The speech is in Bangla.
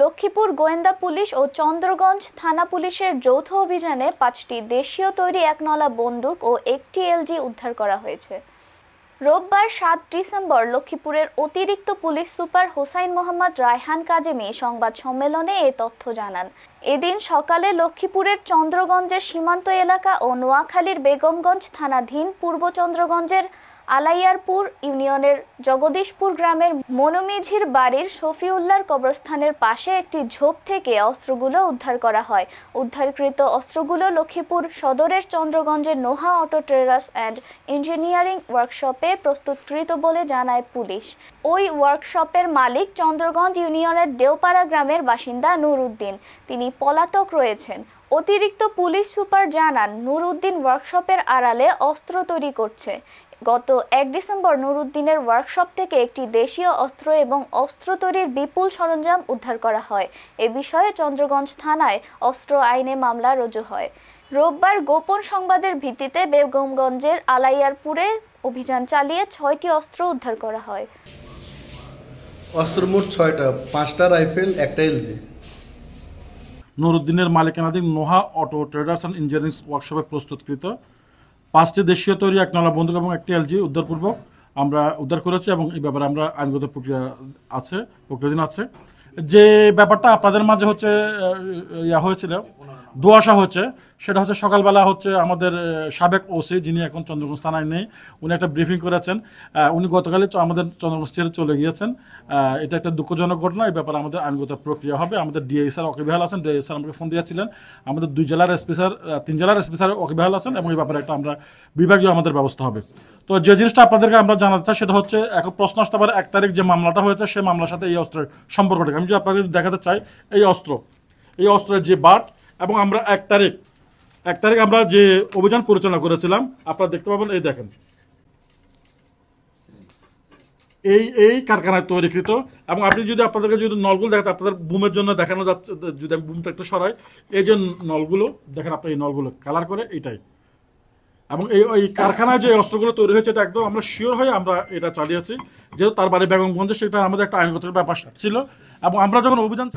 লক্ষ্মীপুর গোয়েন্দা পুলিশ ও চন্দ্রগঞ্জ থানা পুলিশের যৌথ অভিযানে ৫টি দেশীয় তৈরি একনলা বন্দুক ও একটি এলজি উদ্ধার করা হয়েছে। রোববার ৭ ডিসেম্বর লক্ষ্মীপুরের অতিরিক্ত পুলিশ সুপার হোসাইন মোহাম্মদ রায়হান কাজেমি সংবাদ সম্মেলনে এ তথ্য জানান। এদিন সকালে লক্ষ্মীপুরের চন্দ্রগঞ্জের সীমান্ত এলাকা ও নোয়াখালীর বেগমগঞ্জ থানাধীন পূর্ব চন্দ্রগঞ্জের আলাইয়ারপুর ইউনিয়নের জগদীশপুর গ্রামের মনুমিঝির বাড়ির শফিউল্লাহর কবরস্থানের পাশে একটি ঝোপ থেকে অস্ত্রগুলো উদ্ধার করা হয়। উদ্ধারকৃত অস্ত্রগুলো লক্ষ্মীপুর সদরের চন্দ্রগঞ্জের Noha auto traders and engineering ওয়ার্কশপে প্রস্তুতকৃত বলে জানায় পুলিশ। ওই ওয়ার্কশপের মালিক চন্দ্রগঞ্জ ইউনিয়নের দেওপাড়া গ্রামের বাসিন্দা নূর উদ্দিন। তিনি পলাতক রয়েছেন। অতিরিক্ত পুলিশ সুপার জানান, নূর উদ্দিন ওয়ার্কশপের আড়ালে অস্ত্র তৈরি করছে। গত ১ ডিসেম্বর নূর উদ্দিনের ওয়ার্কশপ থেকে একটি দেশীয় অস্ত্র এবং অস্ত্র তৈরির বিপুল সরঞ্জাম উদ্ধার করা হয়। এ বিষয়ে চন্দ্রগঞ্জ থানায় অস্ত্র আইনে মামলা রুজু হয়। রোববার গোপন সংবাদের ভিত্তিতে বেগমগঞ্জের আলাইয়ারপুরে অভিযান চালিয়ে ৬টি অস্ত্র উদ্ধার করা হয়। অস্ত্র মোট ৬টা, ৫টা রাইফেল, একটা এলজি। নূর উদ্দিনের মালিকানাধীন Noha auto traders and engineering ওয়ার্কশপে প্রস্তুতকৃত ৫টি দেশীয় তৈরি একনলা বন্দুক এবং একটি এলজি উদ্ধারপূর্বক আমরা উদ্ধার করেছি এবং এই ব্যাপারে আমরা আইনগত প্রক্রিয়াধীন আছে। যে ব্যাপারটা আপনাদের মাঝে হচ্ছে হয়েছিল, দোয়াশা হচ্ছে, সেটা হচ্ছে সকালবেলা হচ্ছে আমাদের সাবেক ওসি, যিনি এখন চন্দ্রগঞ্জ থানায় নেই, উনি একটা ব্রিফিং করেছেন। উনি গতকালই আমাদের চন্দ্রগঞ্জ ছেড়ে চলে গিয়েছেন। এটা একটা দুঃখজনক ঘটনা। এই ব্যাপারে আমাদের আইনগত প্রক্রিয়া হবে। আমাদের ডিআই স্যার ওয়াকিবহাল আছেন। ডিআই স্যার আমাকে ফোন দিয়েছিলেন। আমাদের 2 জেলার এসপি স্যার, 3 জেলার এসপি স্যার ওয়াকিবহাল আছেন এবং এই ব্যাপারে একটা আমরা বিভাগীয় আমাদের ব্যবস্থা হবে। তো যে জিনিসটা আপনাদেরকে আমরা জানাতে চাই সেটা হচ্ছে, এখন প্রশ্ন আসতে পারে 1 তারিখ যে মামলাটা হয়েছে সেই মামলার সাথে এই অস্ত্রের সম্পর্কটা। আমি যদি আপনাকে দেখাতে চাই এই অস্ত্রের যে বাট, এবং আমরা 1 তারিখ আমরা যে অভিযান পরিচালনা করেছিলাম আপনারা দেখতে পাবেন। এই দেখেন, এই কারখানায় তৈরিকৃত। এবং আপনি যদি আপনাদেরকে যদি নলগুলো দেখাতে, আপনাদের বুমের জন্য দেখানো যাচ্ছে, যদি আমি বুমটা একটু সরাই, এই যে নলগুলো দেখেন, আপনার এই নলগুলো কালার করে এইটাই। এবং এই কারখানায় যে অস্ত্রগুলো তৈরি হয়েছে এটা একদম আমরা শিওর হয়ে আমরা এটা চালিয়েছি, যেহেতু তার বাড়ি বেগমগঞ্জে, সেটা আমাদের একটা আইনগত ব্যাপার ছিল। এবং আমরা যখন অভিযান